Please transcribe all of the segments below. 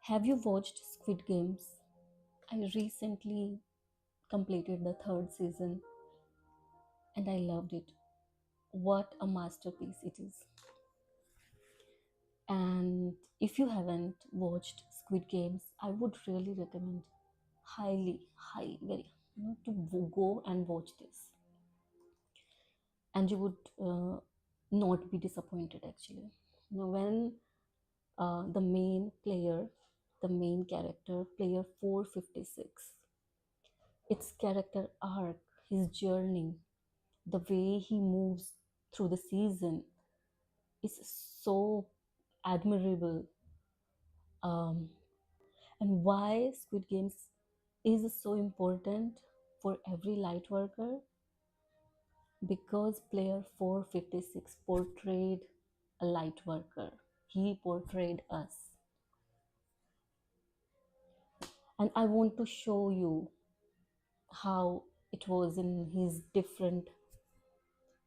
Have you watched Squid Games? I recently completed the third season and I loved it. What a masterpiece it is. And if you haven't watched Squid Games, I would really recommend highly, very, to go and watch this. And you would not be disappointed actually. When the main player, the main character, player 456, its character arc, his journey, the way he moves through the season is so admirable. Um, and why Squid Games is so important for every light worker? Because player 456 portrayed a light worker. He portrayed us. And I want to show you how it was in his different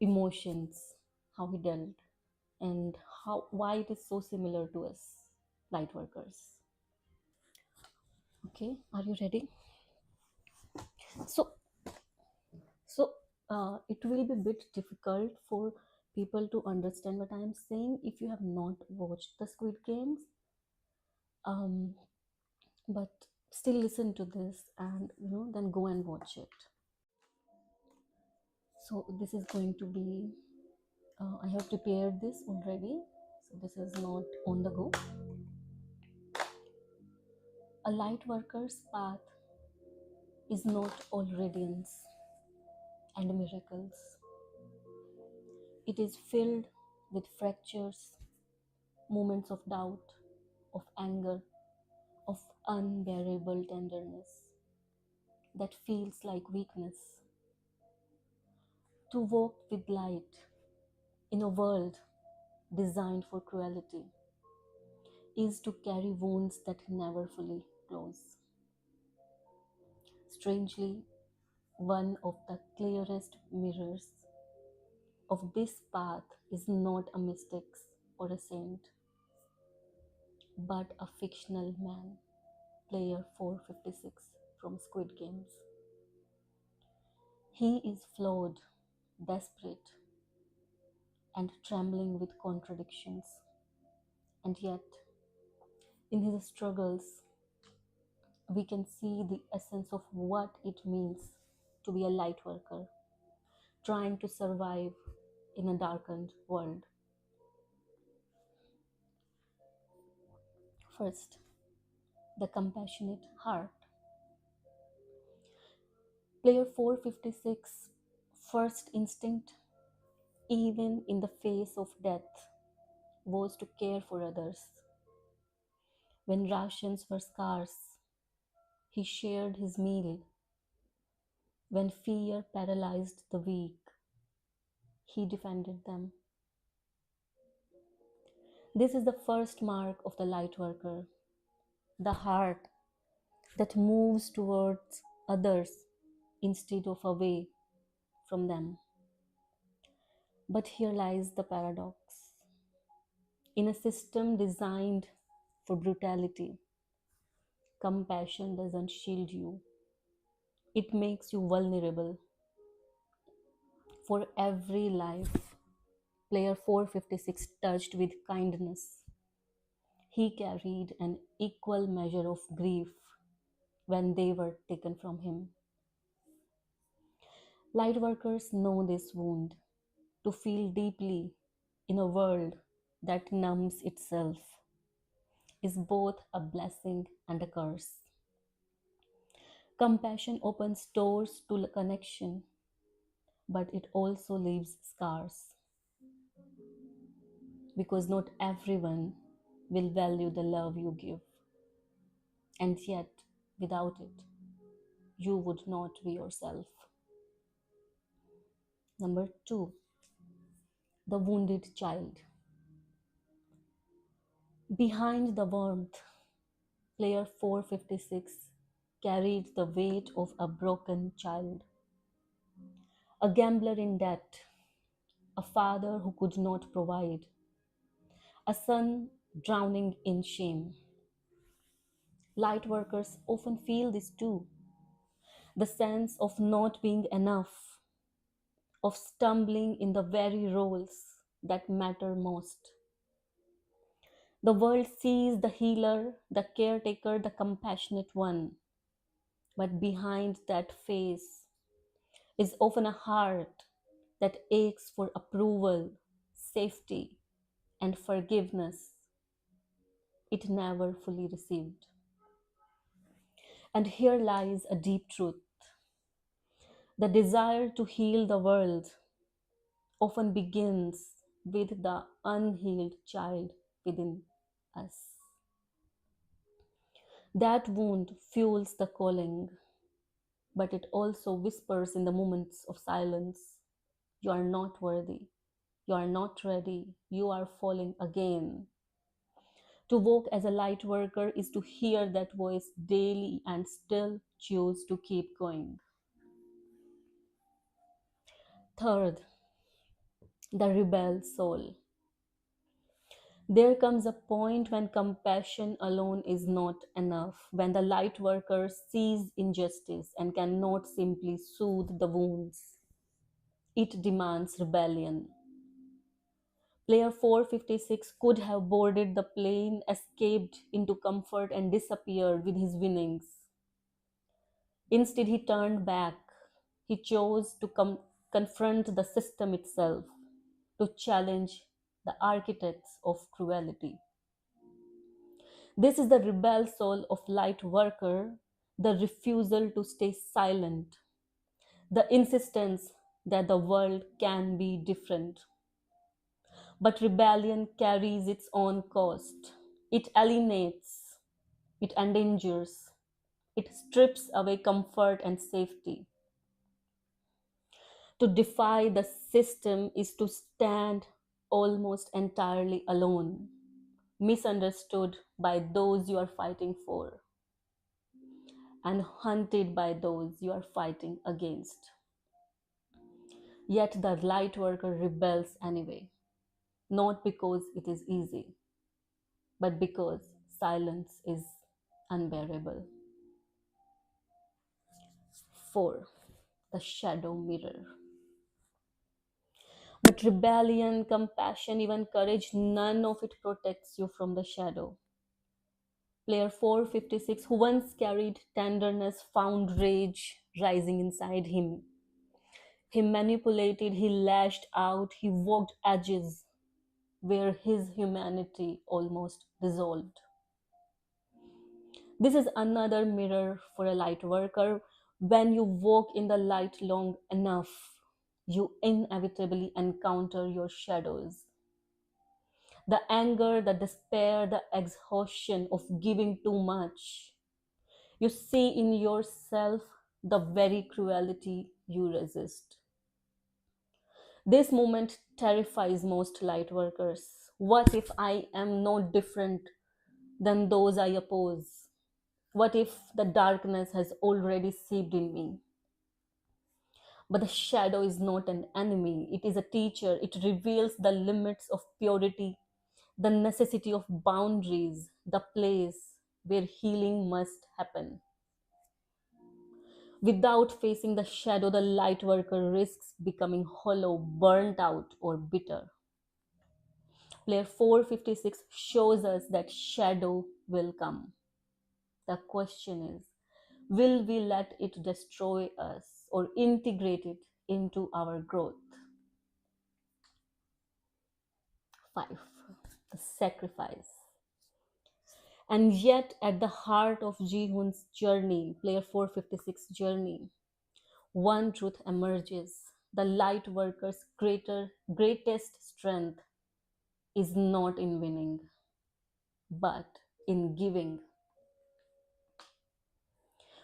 emotions, how he dealt, and how why it is so similar to us light workers. Okay, are you ready? So so it will be a bit difficult for people to understand what I am saying if you have not watched the Squid Games, um but still listen to this and then go and watch it. So this is going to be, I have prepared this already, so this is not on the go. A light worker's path is not all radiance and miracles. It is filled with fractures, moments of doubt, of anger, of unbearable tenderness that feels like weakness. To walk with light in a world designed for cruelty is to carry wounds that never fully close. Strangely, one of the clearest mirrors of this path is not a mystic or a saint, but a fictional man, player 456 from Squid Games. He is flawed, desperate, and trembling with contradictions. And yet, in his struggles, we can see the essence of what it means to be a light worker, trying to survive in a darkened world. First, the compassionate heart. Player 456 first instinct, even in the face of death, was to care for others. When rations were scarce, he shared his meal. When fear paralyzed the weak, he defended them. This is the first mark of the light worker, the heart that moves towards others instead of away from them. But here lies the paradox. In a system designed for brutality, compassion doesn't shield you, it makes you vulnerable. For every life player 456 touched with kindness, he carried an equal measure of grief when they were taken from him. Lightworkers know this wound. To feel deeply in a world that numbs itself is both a blessing and a curse. Compassion opens doors to connection, but it also leaves scars because not everyone will value the love you give, and yet, without it, you would not be yourself. Number two, the wounded child. Behind the warmth, player 456 carried the weight of a broken child, a gambler in debt, a father who could not provide, a son drowning in shame. Light workers often feel this too, the sense of not being enough, of stumbling in the very roles that matter most. The world sees the healer, the caretaker, the compassionate one, but behind that face is often a heart that aches for approval, safety, and forgiveness it never fully received. And here lies a deep truth. The desire to heal the world often begins with the unhealed child within us. That wound fuels the calling, but it also whispers in the moments of silence. You are not worthy. You are not ready. You are falling again. To walk as a light worker is to hear that voice daily and still choose to keep going. Third, the rebel soul. There comes a point when compassion alone is not enough, when the light worker sees injustice and cannot simply soothe the wounds. It demands rebellion. Player 456 could have boarded the plane, escaped into comfort, and disappeared with his winnings. Instead, he turned back. He chose to confront the system itself, to challenge the architects of cruelty. This is the rebel soul of light worker, the refusal to stay silent, the insistence that the world can be different. But rebellion carries its own cost. It alienates, it endangers, it strips away comfort and safety. To defy the system is to stand almost entirely alone, misunderstood by those you are fighting for, and hunted by those you are fighting against. Yet the light worker rebels anyway, not because it is easy, but because silence is unbearable. 4. The shadow mirror. But rebellion, compassion, even courage, none of it protects you from the shadow. Player 456, who once carried tenderness, found rage rising inside him. He manipulated, he lashed out, he walked edges where his humanity almost dissolved. This is another mirror for a light worker. When you walk in the light long enough, you inevitably encounter your shadows. The anger, the despair, the exhaustion of giving too much. You see in yourself the very cruelty you resist. This moment terrifies most light workers. What if I am no different than those I oppose? What if the darkness has already seeped in me? But the shadow is not an enemy, it is a teacher. It reveals the limits of purity, the necessity of boundaries, the place where healing must happen. Without facing the shadow, the light worker risks becoming hollow, burnt out, or bitter. Player 456 shows us that shadow will come. The question is, will we let it destroy us or integrate it into our growth? 5. The sacrifice. And yet, at the heart of Ji-hoon's journey, player 456 journey, one truth emerges. The light worker's greatest strength is not in winning, but in giving.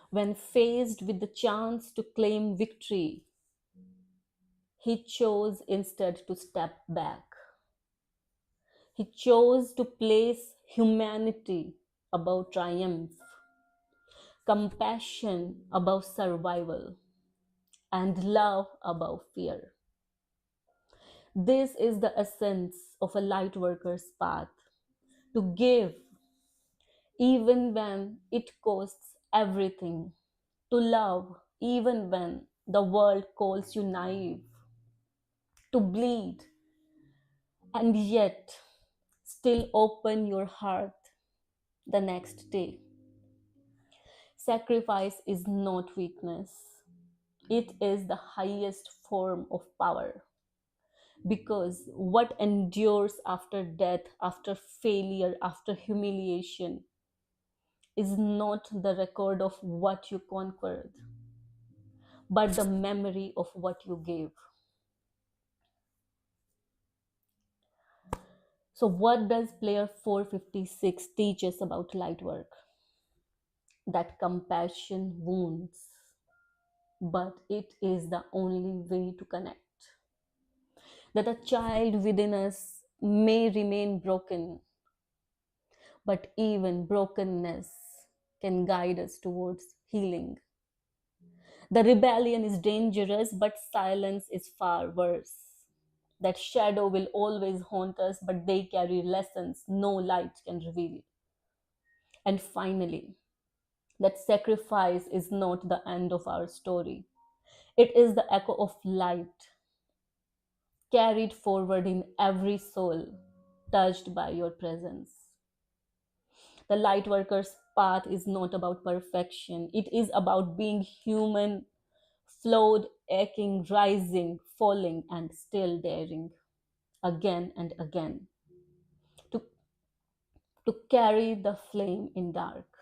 When faced with the chance to claim victory, he chose instead to step back. He chose to place humanity above triumph, compassion above survival, and love above fear. This is the essence of a light worker's path, to give even when it costs everything, to love even when the world calls you naive, to bleed and yet still open your heart the next day. Sacrifice is not weakness, it is the highest form of power. Because what endures after death, after failure, after humiliation is not the record of what you conquered, but the memory of what you gave. So, what does player 456 teach us about light work? That compassion wounds, but it is the only way to connect. That a child within us may remain broken, but even brokenness can guide us towards healing. The rebellion is dangerous, but silence is far worse. That shadow will always haunt us, but they carry lessons no light can reveal. And finally, that sacrifice is not the end of our story. It is the echo of light carried forward in every soul touched by your presence. The light worker's path is not about perfection, it is about being human, flawed, aching, rising, falling, and still daring again and again to, to carry the flame in dark.